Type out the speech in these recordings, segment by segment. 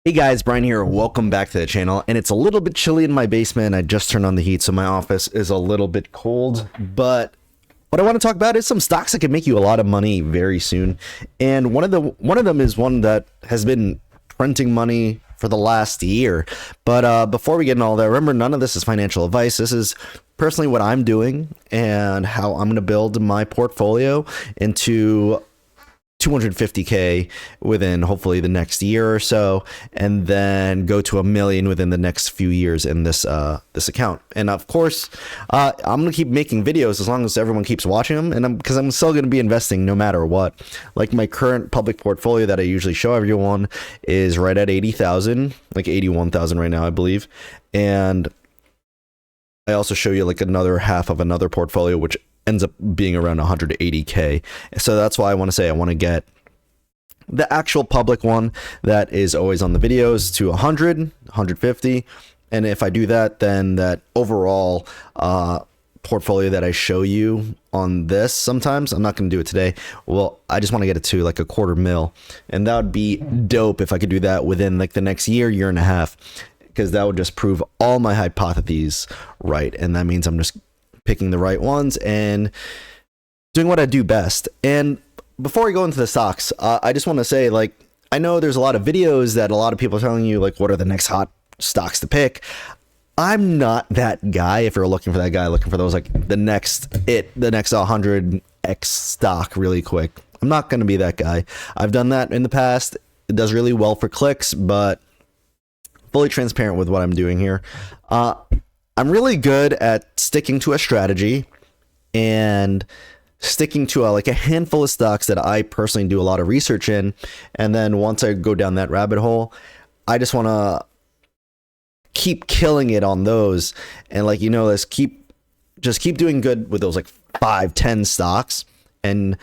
Hey guys, Brian here. Welcome back to the channel. And it's a little bit chilly in my basement. I just turned on the heat, so my office is a little bit cold. But what I want to talk about is some stocks that can make you a lot of money very soon. And one of them is one that has been printing money for the last year. But before we get into all that, remember, none of this is financial advice. This is personally what I'm doing and how I'm going to build my portfolio into 250K within hopefully the next year or so, and then go to 1 million within the next few years in this account. And of course, I'm gonna keep making videos as long as everyone keeps watching them, and because I'm still gonna be investing no matter what. Like my current public portfolio that I usually show everyone is right at 80,000, like 81,000 right now, I believe, and I also show you like another half of another portfolio, which ends up being around 180K. So that's why I want to get the actual public one that is always on the videos to 100, 150. And if I do that, then that overall portfolio that I show you on this, sometimes I'm not going to do it today. Well, I just want to get it to like a 250,000. And that would be dope if I could do that within like the next year and a half, because that would just prove all my hypotheses right. And that means I'm just picking the right ones and doing what I do best. And before we go into the stocks, I just want to say, like, I know there's a lot of videos that a lot of people are telling you, like, what are the next hot stocks to pick. I'm not that guy. If you're looking for that guy, looking for those, like, the next 100x stock really quick, I'm not going to be that guy. I've done that in the past. It does really well for clicks, but fully transparent with what I'm doing here. I'm really good at sticking to a strategy and sticking to like a handful of stocks that I personally do a lot of research in. And then once I go down that rabbit hole, I just want to keep killing it on those. And like, let's keep doing good with those like 5-10 stocks and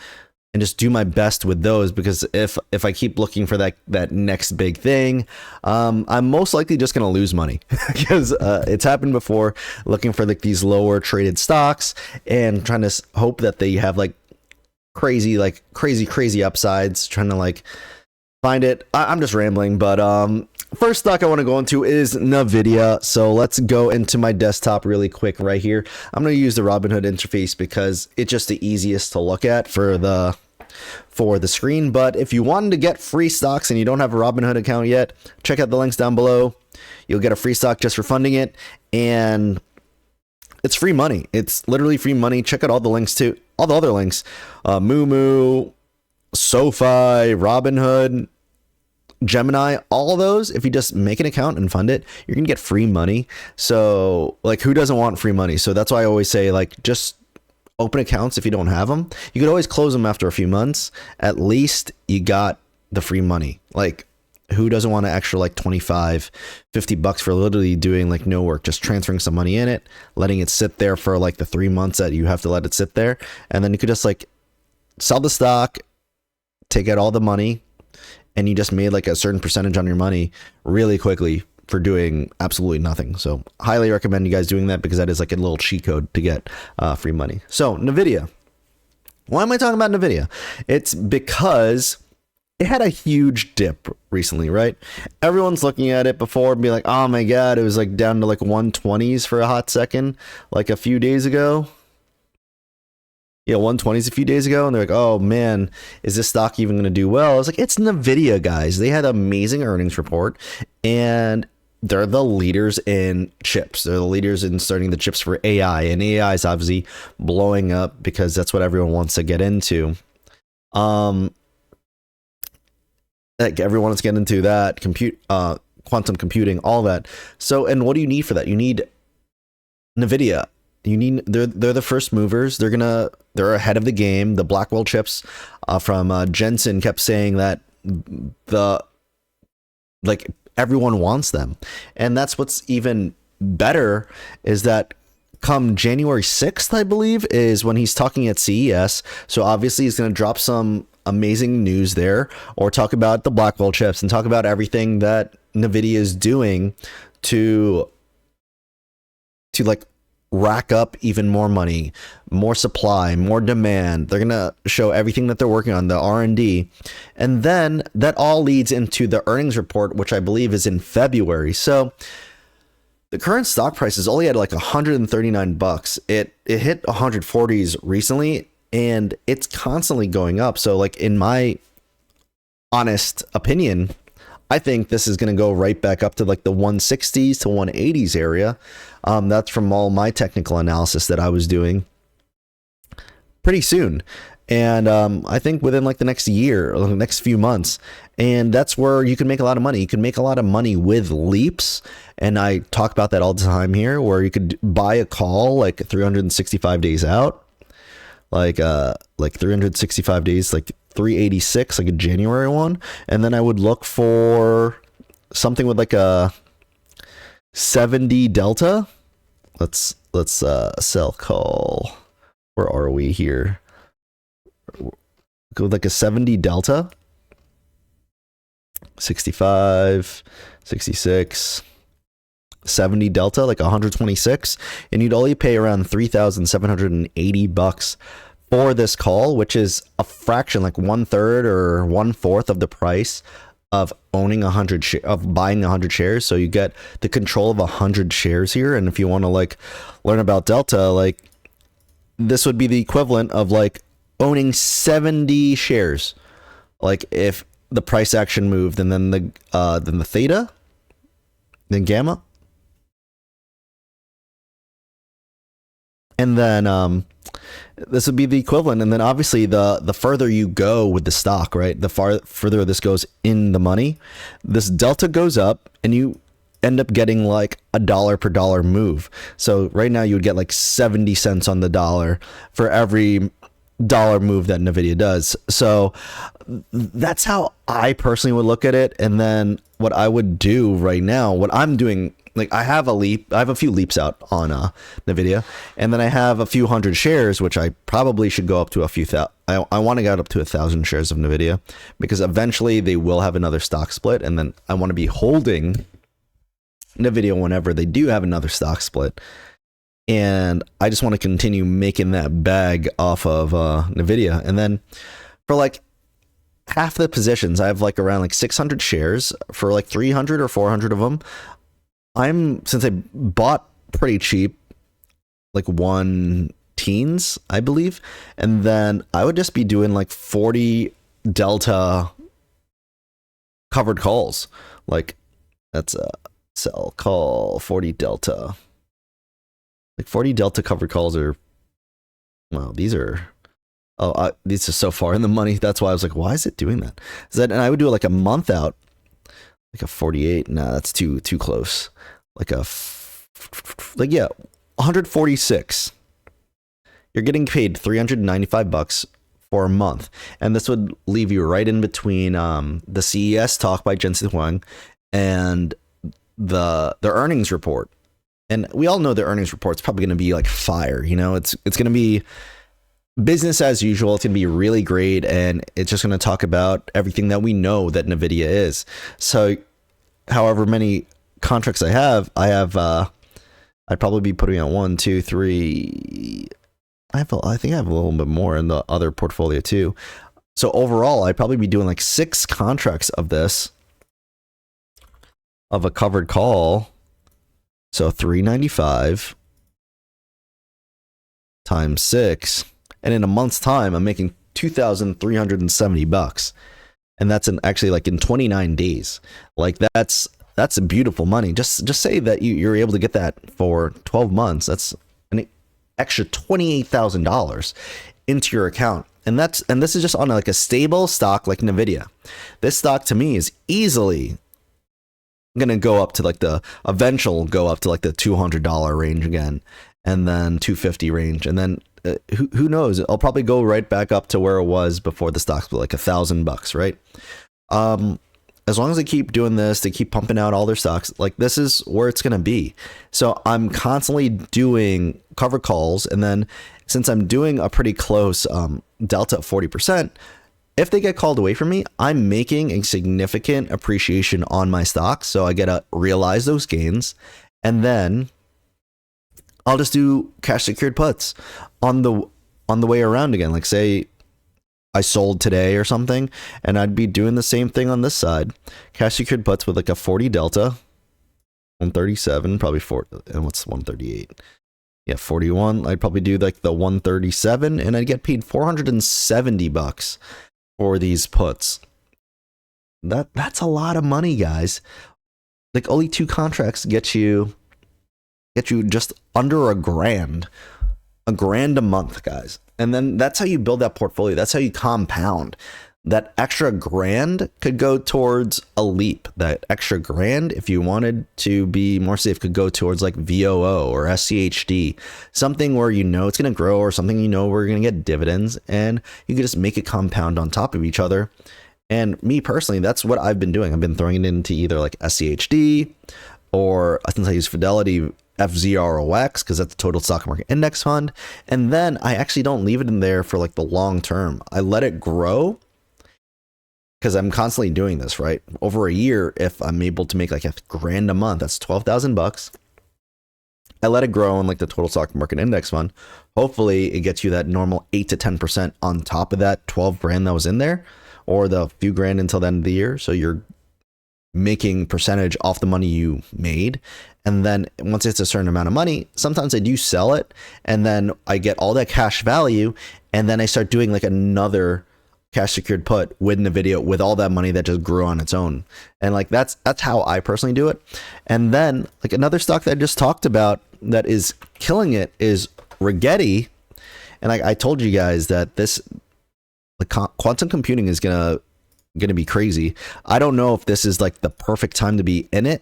just do my best with those, because if I keep looking for that next big thing, I'm most likely just going to lose money because it's happened before, looking for like these lower traded stocks and trying to hope that they have like crazy upsides, trying to like find it. I'm just rambling, but first stock I want to go into is Nvidia. So let's go into my desktop really quick right here. I'm going to use the Robinhood interface because it's just the easiest to look at for the screen. But if you wanted to get free stocks and you don't have a Robinhood account yet, check out the links down below. You'll get a free stock just for funding it, and it's free money. It's literally free money. Check out all the links too, all the other links, MooMoo, Sofi, Robinhood, Gemini, all of those. If you just make an account and fund it, you're gonna get free money. So like, who doesn't want free money? So that's why I always say, like, just open accounts. If you don't have them, you could always close them after a few months. At least you got the free money. Like, who doesn't want an extra like 25, 50 bucks for literally doing like no work, just transferring some money in it, letting it sit there for like the 3 months that you have to let it sit there. And then you could just like sell the stock, take out all the money, and you just made like a certain percentage on your money really quickly for doing absolutely nothing. So highly recommend you guys doing that, because that is like a little cheat code to get free money. So Nvidia. Why am I talking about Nvidia? It's because it had a huge dip recently, right? Everyone's looking at it before and be like, oh my God, it was like down to like 120s for a hot second, like a few days ago. Yeah, 120s a few days ago, and they're like, oh man, is this stock even going to do well? I was like, it's Nvidia, guys. They had an amazing earnings report, and they're the leaders in chips. They're the leaders in starting the chips for AI, and AI is obviously blowing up because that's what everyone wants to get into. Like, everyone wants to get into that, quantum computing, all that. So, and what do you need for that? You need Nvidia. They're the first movers. They're ahead of the game. The Blackwell chips from Jensen kept saying that everyone wants them. And that's what's even better, is that come January 6th, I believe, is when he's talking at CES. So obviously he's going to drop some amazing news there, or talk about the Blackwell chips and talk about everything that Nvidia is doing to like rack up even more money, more supply, more demand. They're going to show everything that they're working on, the R&D. And then that all leads into the earnings report, which I believe is in February. So the current stock price is only at like 139 bucks. It hit 140s recently, and it's constantly going up. So like, in my honest opinion, I think this is going to go right back up to like the 160s to 180s area. That's from all my technical analysis that I was doing pretty soon. And I think within like the next year or the next few months. And that's where you can make a lot of money. You can make a lot of money with leaps. And I talk about that all the time here, where you could buy a call like 365 days out, like 365 days, like 386, like a January one. And then I would look for something with like a 70 delta. Let's sell call. Where are we here? Go with like a 70 delta. 65, 66, 70 delta, like 126, and you'd only pay around 3,780 bucks for this call, which is a fraction, like 1/3 or 1/4 of the price of owning buying 100 shares. So you get the control of 100 shares here. And if you want to like learn about delta, like this would be the equivalent of like owning 70 shares. Like if the price action moved, and then the theta, then gamma, and then this would be the equivalent. And then obviously the further you go with the stock, right, the further this goes in the money, this delta goes up, and you end up getting like a dollar per dollar move. So right now you would get like 70 cents on the dollar for every dollar move that Nvidia does. So that's how I personally would look at it. And then what I would do right now, what I'm doing, like I have a few leaps out on Nvidia, and then I have a few hundred shares, which I probably should go up to a few thousand. I want to get up to 1,000 shares of Nvidia, because eventually they will have another stock split, and then I want to be holding Nvidia whenever they do have another stock split. And I just want to continue making that bag off of Nvidia. And then for like half the positions, I have like around like 600 shares for like 300 or 400 of them. Since I bought pretty cheap, like one teens, I believe. And then I would just be doing like 40 delta covered calls. Like that's a sell call 40 delta. Like 40 delta covered calls are, wow, these are so far in the money. That's why I was like, why is it doing that? And I would do it like a month out, like a 48. Nah, that's too close. Like 146. You're getting paid 395 bucks for a month, and this would leave you right in between the CES talk by Jensen Huang and the earnings report. And we all know the earnings report's probably going to be like fire. You know, it's going to be business as usual. It's going to be really great, and it's just going to talk about everything that we know that Nvidia is. So, however many contracts I'd probably be putting out 1, 2, 3. I think I have a little bit more in the other portfolio too. So overall, I'd probably be doing like 6 contracts of this, of a covered call. So 395 times 6, and in a month's time, I'm making 2,370 bucks, and that's actually like in 29 days. Like that's a beautiful money. Just say that you're able to get that for 12 months. That's an extra $28,000 into your account, and this is just on like a stable stock like Nvidia. This stock to me is easily gonna go up to like the $200 range again, and then $250 range, and then who knows, I'll probably go right back up to where it was before the stock split, like $1,000, right? As long as they keep doing this, they keep pumping out all their stocks, like this is where it's gonna be. So I'm constantly doing cover calls, and then since I'm doing a pretty close delta of 40%, if they get called away from me, I'm making a significant appreciation on my stocks. So I get to realize those gains. And then I'll just do cash secured puts on the way around again. Like say I sold today or something, and I'd be doing the same thing on this side. Cash secured puts with like a 40 delta, 137, probably 4, and what's 138? Yeah, 41. I'd probably do like the 137, and I'd get paid $470 for these puts. That's a lot of money, guys. Like only 2 contracts get you just under $1,000 a month, guys. And then that's how you build that portfolio. That's how you compound. That extra $1,000 could go towards a leap. That extra $1,000, if you wanted to be more safe, could go towards like VOO or SCHD, something where you know it's going to grow, or something you know where you're going to get dividends, and you can just make it compound on top of each other. And me personally, that's what I've been doing. I've been throwing it into either like SCHD, or since I use Fidelity, FZROX, because that's the total stock market index fund. And then I actually don't leave it in there for like the long term. I let it grow, because I'm constantly doing this, right? Over a year, if I'm able to make like $1,000 a month, that's $12,000. I let it grow in like the total stock market index fund. Hopefully it gets you that normal 8 to 10% on top of that $12,000 that was in there, or the few grand until the end of the year. So you're making percentage off the money you made. And then once it's a certain amount of money, sometimes I do sell it, and then I get all that cash value, and then I start doing like another cash secured put with Nvidia with all that money that just grew on its own. And like that's how I personally do it. And then like another stock that I just talked about that is killing it is Rigetti. And I told you guys that this like quantum computing is gonna be crazy. I don't know if this is like the perfect time to be in it,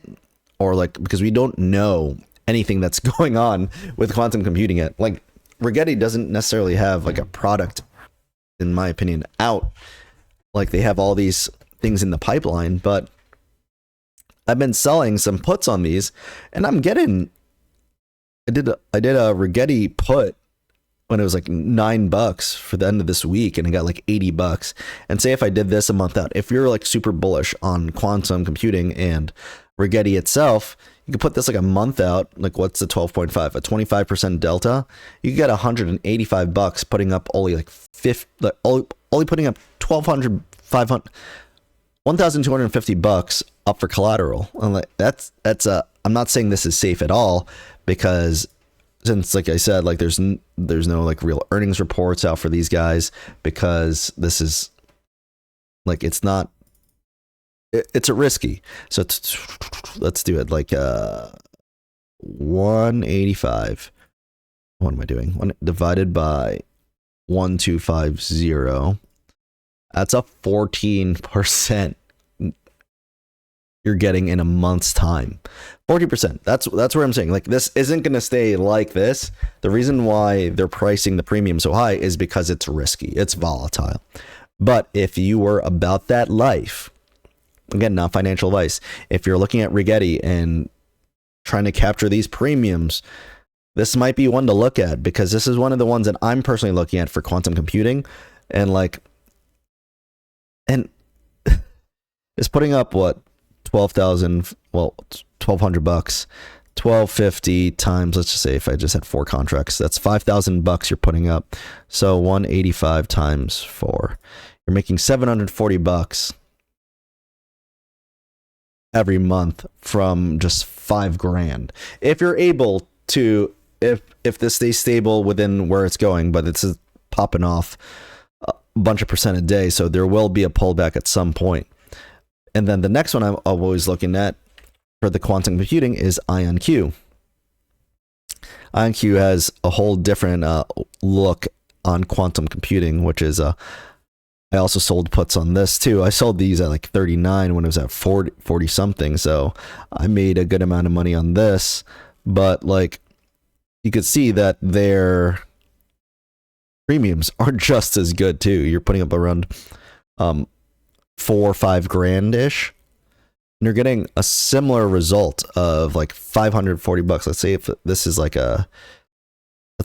or like, because we don't know anything that's going on with quantum computing yet. Like Rigetti doesn't necessarily have like a product, in my opinion, out. Like they have all these things in the pipeline, but I've been selling some puts on these, and I'm getting, I did a Rigetti put when it was like $9 for the end of this week, and I got like $80. And say if I did this a month out, if you're like super bullish on quantum computing and Rigetti itself, you could put this like a month out. Like what's the 12.5? A 25% delta. You get $185 putting up only like only putting up $1,250 up for collateral. And like that's I'm not saying this is safe at all, because since, like I said, like there's no like real earnings reports out for these guys, because this is like, it's not, it's a risky. So let's do it like 185. What am I doing? 1 divided by 1250. That's a 14% you're getting in a month's time. 40%. That's where I'm saying, like, this isn't going to stay like this. The reason why they're pricing the premium so high is because it's risky. It's volatile. But if you were about that life, again, not financial advice, if you're looking at Rigetti and trying to capture these premiums, this might be one to look at, because this is one of the ones that I'm personally looking at for quantum computing. And like, and it's putting up what, 12,000, well, $1,200, 1,250 times, let's just say if I just had 4 contracts, that's $5,000 you're putting up. So 185 times 4, you're making $740 every month from just $5,000. If you're able to, if this stays stable within where it's going, but it's popping off a bunch of percent a day, so there will be a pullback at some point. And then the next one I'm always looking at for the quantum computing is IonQ. IonQ has a whole different look on quantum computing, which is I also sold puts on this too. I sold these at like 39 when it was at 40 something. So I made a good amount of money on this, but like you could see that their premiums are just as good too. You're putting up around 4 or 5 grand ish, and you're getting a similar result of like $540. Let's say if this is like let's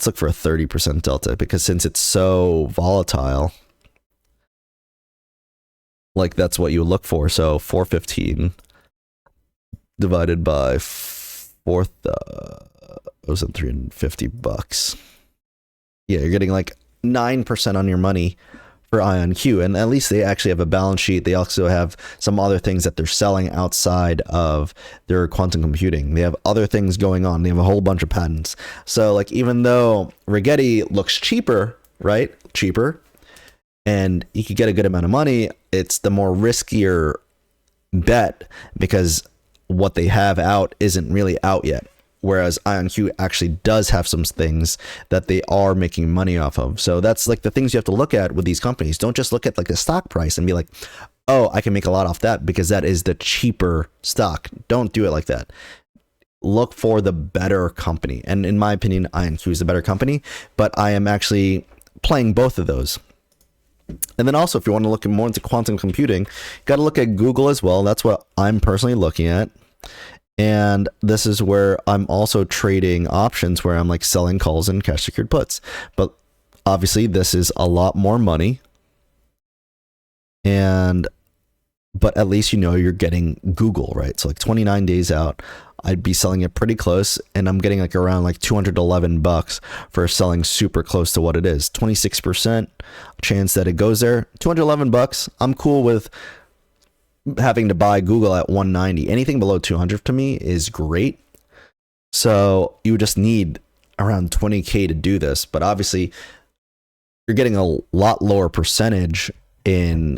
look for a 30% delta, because since it's so volatile, like that's what you look for. So 415 divided by $1,350. Yeah, you're getting like 9% on your money for IonQ, and at least they actually have a balance sheet. They also have some other things that they're selling outside of their quantum computing. They have other things going on. They have a whole bunch of patents. So like, even though Rigetti looks cheaper, right? Cheaper, and you could get a good amount of money, it's the more riskier bet because what they have out isn't really out yet. Whereas IonQ actually does have some things that they are making money off of. So that's like the things you have to look at with these companies. Don't just look at like the stock price and be like, oh, I can make a lot off that because that is the cheaper stock. Don't do it like that. Look for the better company. And in my opinion, IonQ is the better company, but I am actually playing both of those. And then also, if you want to look more into quantum computing, got to look at Google as well. That's what I'm personally looking at. And this is where I'm also trading options where I'm like selling calls and cash secured puts. But obviously this is a lot more money. But at least you know you're getting Google, right? So like 29 days out, I'd be selling it pretty close, and I'm getting like around like $211 for selling super close to what it is. 26% chance that it goes there. $211. I'm cool with having to buy Google at 190. Anything below 200 to me is great. So you just need around 20K to do this, but obviously you're getting a lot lower percentage in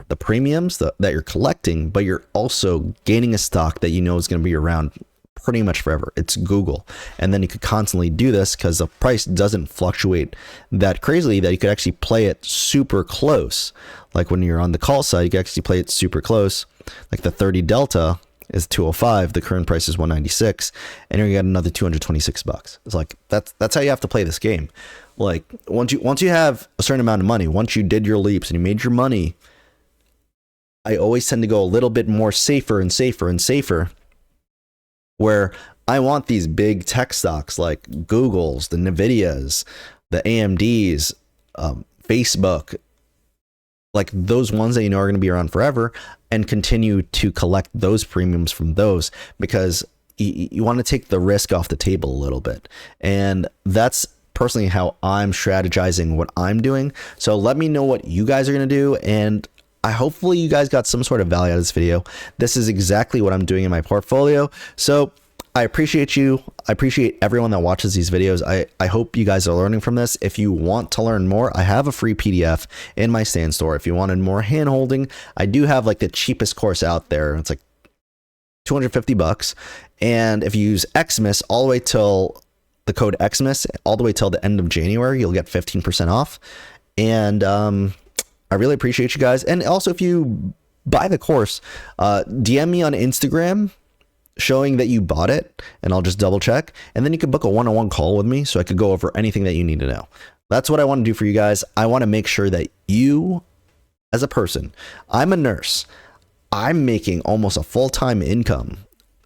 the premiums that you're collecting, but you're also gaining a stock that you know is going to be around pretty much forever. It's Google. And then you could constantly do this because the price doesn't fluctuate that crazily, that you could actually play it super close. Like when you're on the call side, you can actually play it super close. Like the 30 delta is 205, the current price is 196, and you're gonna get another $226. It's like that's how you have to play this game. Like once you have a certain amount of money, once you did your leaps and you made your money, I always tend to go a little bit more safer and safer and safer, where I want these big tech stocks like Google's, the Nvidias, the AMD's, Facebook, like those ones that you know are going to be around forever, and continue to collect those premiums from those, because you want to take the risk off the table a little bit. And that's personally how I'm strategizing what I'm doing. So let me know what you guys are going to do, and hopefully you guys got some sort of value out of this video. This is exactly what I'm doing in my portfolio. So I appreciate you. I appreciate everyone that watches these videos. I hope you guys are learning from this. If you want to learn more, I have a free PDF in my stand store. If you wanted more hand holding, I do have like the cheapest course out there. It's like $250. And if you use Xmas all the way till the code Xmas, all the way till the end of January, you'll get 15% off. And I really appreciate you guys. And also, if you buy the course, DM me on Instagram showing that you bought it, and I'll just double check. And then you can book a one-on-one call with me so I could go over anything that you need to know. That's what I want to do for you guys. I want to make sure that you, as a person, I'm a nurse. I'm making almost a full-time income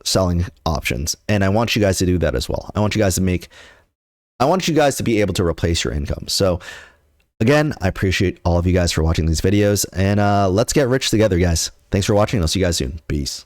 selling options, and I want you guys to do that as well. I want you guys to be able to replace your income. So again, I appreciate all of you guys for watching these videos, and let's get rich together, guys. Thanks for watching. I'll see you guys soon. Peace.